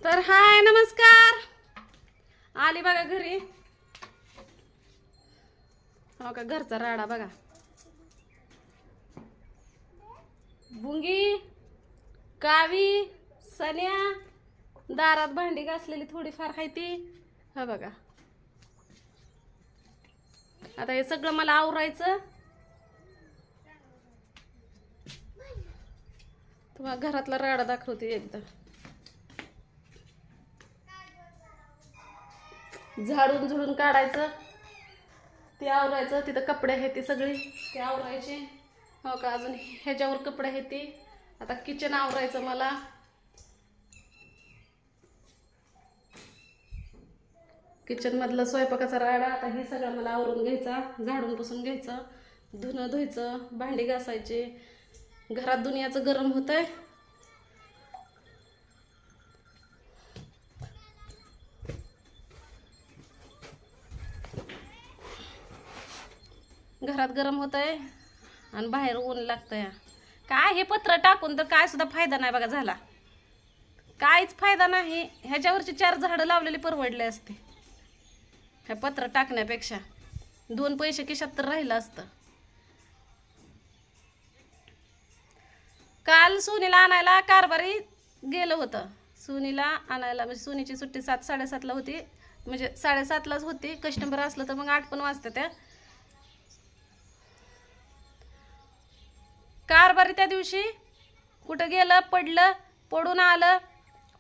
तर हाय नमस्कार. आली बघा घरी. हो का घरचा राडा बघा. बुंगी, कावी, सन्या दारात भांडी घासलेली थोडीफार आहे ती. हा बघा. आता हे सगळं मला आवरायचं. तुम्हाला घरातला राडा दाखवते एकदा. झाडून झुडून काढायचं, ते आवरायचं. तिथं कपडे आहेत ते सगळे ते आवरायचे. हो का अजून ह्याच्यावर कपडे आहेत ते. आता किचन आवरायचं मला. किचन मधला स्वयंपाकाचा राडा आता हे सगळं मला आवरून घ्यायचा, झाडून पुसून घ्यायचं, धुणं धुवायचं, भांडी घासायचे. घरात दुनियाचं गरम होतंय. घरात गरम होतंय आणि बाहेर ऊन लागतंय. काय हे पत्र टाकून तर काय सुद्धा फायदा नाही बघा झाला. काहीच फायदा नाही. ह्याच्यावरची 4 झाडं लावलेली परवडले असते हे पत्र टाकण्यापेक्षा. 2 पैसे खिशात तर राहिलं असतं. काल सुनीला आणायला कारभारी गेलं होतं. सुनीला आणायला म्हणजे सुनीची सुट्टी 7 साडेसातला होती, म्हणजे 7:30लाच होती. कस्टमर असलं तर मग 8 पण वाजता. त्या कारभारी त्या दिवशी कुठं गेलं, पडलं, पडून आलं.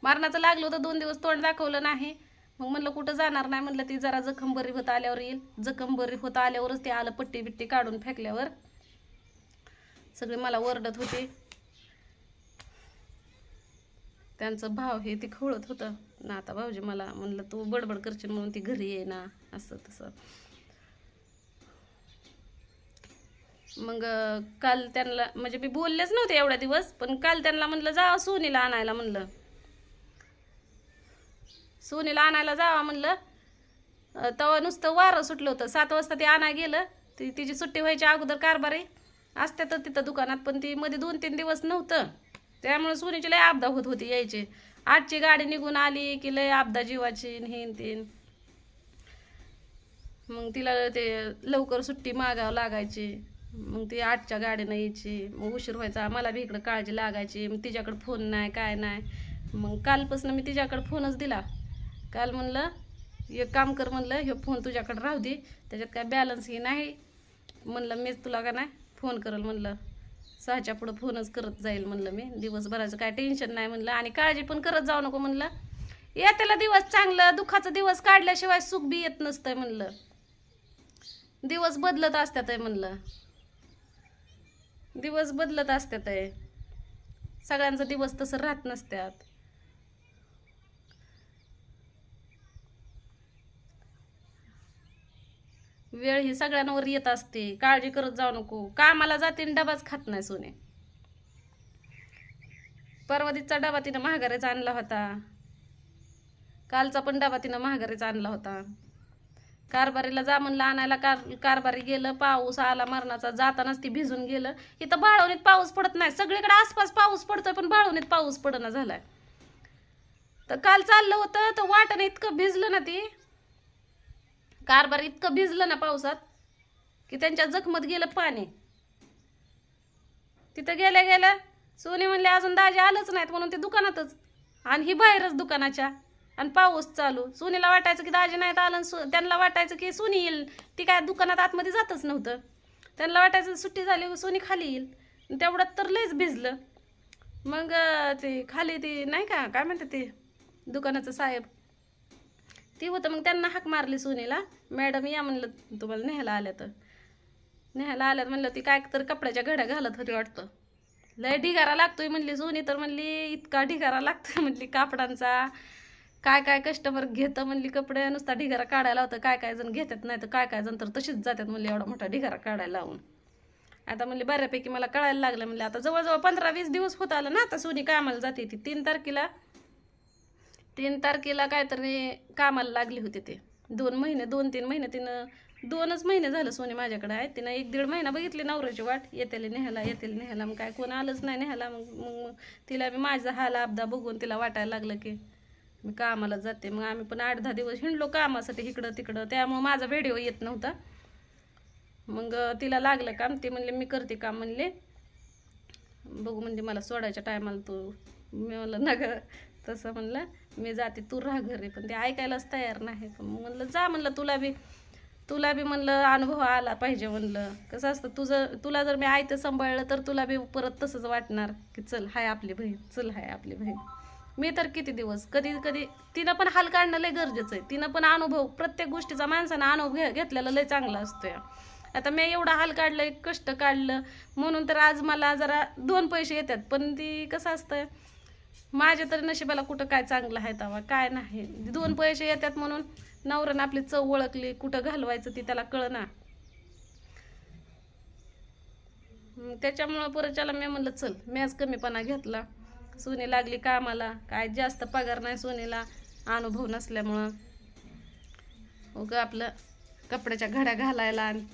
मरणाचं लागलं होतं. 2 दिवस तोंड दाखवलं नाही. मग म्हणलं कुठं जाणार नाही, म्हणलं ती जरा जखम बरी होत आल्यावर येईल. जखम बरी होत आल्यावरच ते आलं. पट्टी बिट्टी काढून फेकल्यावर सगळे मला ओरडत होते. त्यांचं भाव हे ती खवळत होतं ना. आता भाऊजी मला म्हणलं तू बडबड करशील म्हणून ती घरी ये ना, असं तसं. मग काल त्यांना म्हणजे मी बोललेच नव्हते एवढ्या दिवस, पण काल त्यांना म्हणलं जा सोनीला आणायला. म्हणलं सोनीला आणायला जावा म्हणलं. तेव्हा नुसतं वारं सुटलं होतं. 7 वाजता ते आणाय गेलं. तिची सुट्टी व्हायच्या अगोदर कारभारी असते तर तिथं दुकानात, पण ती मध्ये 2-3 दिवस नव्हतं. त्यामुळे सोनीची लय आपदा होत होती यायची. 8ची गाडी निघून आली की लय आपदा जीवाची हिन तीन. मग तिला ते लवकर सुट्टी मागावं लागायची. मग ती 8च्या गाडीनं यायची. मग उशीर व्हायचा. मला बी इकडं काळजी लागायची. मग तिच्याकडे फोन नाही काय नाही. मग कालपासून मी तिच्याकडे फोनच दिला. काल म्हणलं एक काम कर, म्हणलं हे फोन तुझ्याकडे राहू दे, त्याच्यात काय बॅलन्सही नाही. म्हणलं मीच तुला का नाही फोन करेल. म्हणलं 6च्या पुढं फोनच करत जाईल. म्हणलं मी दिवसभराचं काय टेन्शन नाही. म्हणलं आणि काळजी पण करत जाऊ नको. म्हणलं येत्याला दिवस चांगलं, दुःखाचा दिवस काढल्याशिवाय सुख बी येत नसतंय. म्हणलं दिवस बदलत असतात आहे. म्हणलं दिवस बदलत असतात आहे. सगळ्यांचा दिवस तसं राहत नसतात. वेळ ही सगळ्यांवर येत असते. काळजी करत जाऊ नको. कामाला जाते डबाच खात नाही सोने. परवादीचा डबा तिनं महागारीचा आणला होता. कालचा पण डबा तिनं महागारीचा आणला होता. कारभारीला जा म्हणलं आणायला. कारभारी गेलं. पाऊस आला मरणाचा. जातानाच ती भिजून गेलं. इथं बाळवणीत पाऊस पडत नाही. सगळीकडे आसपास पाऊस पडतोय पण बाळवणीत पाऊस पडना झालाय. तर काल चाललं होतं तर वाटाने इतकं भिजलं ना, ती कारभार इतकं भिजलं ना पावसात की त्यांच्या जखमत गेलं पाणी. तिथं गेल्या गेल्या सोनी म्हणले अजून दाजी आलंच नाहीत म्हणून ते दुकानातच, आणि ही बाहेरच दुकानाच्या, आणि पाऊस चालू. सोनीला वाटायचं की दाजी नाहीत आलं. त्यांना वाटायचं की सोनी येईल. ती काय दुकानात आतमध्ये जातच नव्हतं. त्यांना वाटायचं सुट्टी झाली सोनी खाली येईल. तेवढ्यात तर लयच भिजलं. मग ते खाली ते नाही का काय म्हणते ते दुकानाचं साहेब ती होतं. मग त्यांना हाक मारली सोनीला. मॅडम या म्हणलं तुम्हाला न्यायला आल्या. तर न्यायला आल्यात म्हणलं. ती काय तर कपड्याच्या घड्या घालत होती वाटतं. लय ढिगारा लागतोय म्हणली सोनी. तर म्हणली इतका ढिगारा लागतोय म्हणली कापडांचा. काय काय कस्टमर घेतं म्हणली कपडे. नुसता ढिगारा काढायला होतं. काय काय जण घेतात नाही तर काय काय जण तर तशीच जातात म्हणली एवढा मोठा ढिगारा काढायला लावून. आता म्हणली बऱ्यापैकी मला कळायला लागलं. म्हणले आता जवळजवळ 15-20 दिवस होत आलं ना आता सोनी कामाला जाते. ती 3 तारखेला काहीतरी कामाला लागली होती. ते 2 महिने 2-3 महिने तिनं 2च महिने झालं सोनी माझ्याकडे आहे. तिनं 1-1.5 महिना बघितली नवऱ्याची वाट. येतेले नेहाला मग काय कोण आलंच नाही नेहाला. मग तिला माझा हाल अपदा बघून तिला वाटायला लागलं की मी कामाला जाते. मग आम्ही पण 8-10 दिवस हिंडलो कामासाठी इकडं तिकडं, त्यामुळं माझा व्हिडिओ येत नव्हता. मग तिला लागलं काम, ती म्हणले मी करते काम म्हणले. बघू म्हणजे मला सोडायच्या टायमाला तू. मी म्हणलं ना गं तसं म्हणलं, मी जाते तू राहा घरी. पण ते ऐकायलाच तयार नाही. पण म्हणलं जा म्हणलं, तुला बी म्हणलं अनुभव आला पाहिजे म्हणलं. कसं असतं तुला जर मी आयतं सांभाळलं तर तुला बी परत तसंच वाटणार की चल हाय आपली बहीण, चल हाय आपली बहीण. मी तर किती दिवस कधी तिनं पण हाल काढणं लय गरजेचं आहे. तिनं पण अनुभव, प्रत्येक गोष्टीचा माणसानं अनुभव घेतलेला लय चांगला असतोय. आता मी एवढा हाल काढलं, कष्ट काढलं म्हणून तर आज मला जरा 2 पैसे येतात. पण ती कसं असतं, माझ्या तरी नशिबाला कुठं काय चांगलं आहे तेव्हा काय नाही. 2 पैसे येतात म्हणून नवऱ्यानं आपली चव ओळखली, कुठं घालवायचं ती त्याला कळना. त्याच्यामुळं परच्याला मी म्हणलं चल, मी आज कमीपणा घेतला. सोनी लागली कामाला, काय जास्त पगार नाही सोनीला, अनुभव नसल्यामुळं. उगं आपलं कपड्याच्या घड्या घालायला आणि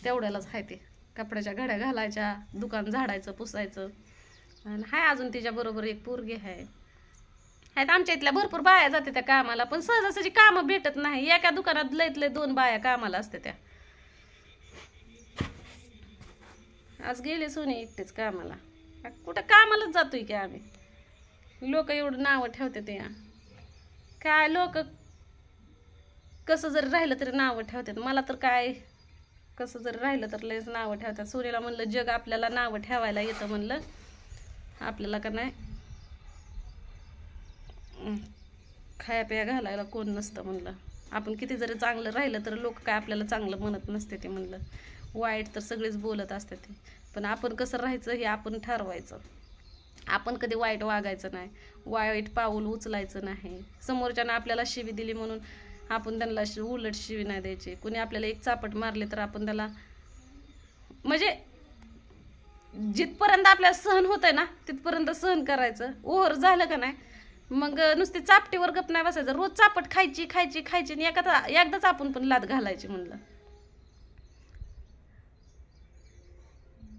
तेवढ्यालाच आहे ते. कपड्याच्या घड्या घालायच्या, दुकान झाडायचं पुसायचं. आणि हाय अजून तिच्याबरोबर एक पोरगी आहे. आहेत आमच्या इथल्या भरपूर बाया जाते त्या कामाला, पण सहजासहजी कामं भेटत नाही. एका दुकानात लयत लय 2 बाया कामाला असते त्या. आज गेले सोनी एकटेच कामाला. कुठं कामालाच जातोय की आम्ही. लोक एवढं नावं ठेवते ते काय, लोक कसं जरी राहिलं तरी नावं ठेवतात. मला तर काय, कसं जरी राहिलं तर लयच नावं ठेवतात. सोनीला म्हणलं जग आपल्याला नावं ठेवायला येतं म्हणलं, आपल्याला का नाही खाया पिया घालायला कोण नसतं म्हणलं. आपण किती जरी चांगलं राहिलं तर लोक काय आपल्याला चांगलं म्हणत नसते ते म्हणलं. वाईट तर सगळेच बोलत असते ते, पण आपण कसं राहायचं हे आपण ठरवायचं. आपण कधी वाईट वागायचं नाही, वाईट पाऊल उचलायचं नाही. समोरच्यानं आपल्याला शिवी दिली म्हणून आपण त्यांना उलट शिवी नाही द्यायची. कुणी आपल्याला एक चापट मारले तर आपण त्याला म्हणजे जिथपर्यंत आपल्याला सहन होतंय ना तिथपर्यंत सहन करायचं. ओव्हर झालं का नाही मग नुसती चापटीवर गप नाही बसायचं. रोज चापट खायची आणि एकदाच आपण पण लाद घालायची म्हणलं.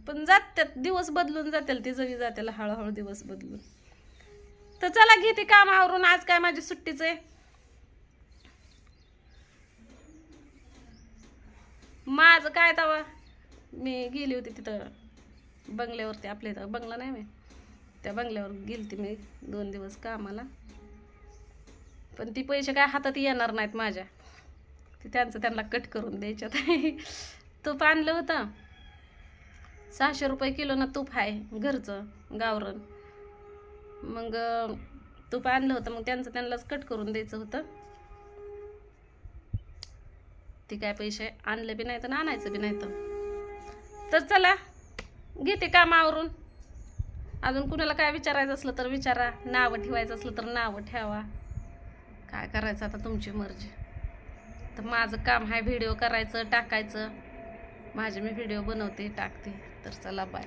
पण जात्यात दिवस बदलून जातील, ती जगी जातील हळूहळू दिवस बदलून. तर चला घेते काम आवरून, आज काय माझी सुट्टीच आहे. माझं काय तवा मी गेली होती तिथं बंगल्यावरती, आपल्या इथं बंगला नाही मी, त्या बंगल्यावर गेलती मी 2 दिवस कामाला. पण ती पैसे काय हातात येणार नाहीत माझ्या, ते त्यांना कट करून द्यायच्यात. तूप आणलं होतं 600 रुपये किलो ना तूप आहे घरचं गावरण. मग तूप आणलं होतं, मग त्यांनाच कट करून द्यायचं होतं. ती काय पैसे आणले बी नाही तर आणायचं बी नाही तर चला घेते कामावरून. अजून कुणाला काय विचारायचं असलं तर विचारा, नावं ठेवायचं असलं तर नावं ठेवा. काय करायचं आता तुमची मर्जी. तर माझं काम आहे व्हिडिओ करायचं टाकायचं. माझे मी व्हिडिओ बनवते टाकते. तर चला बाय.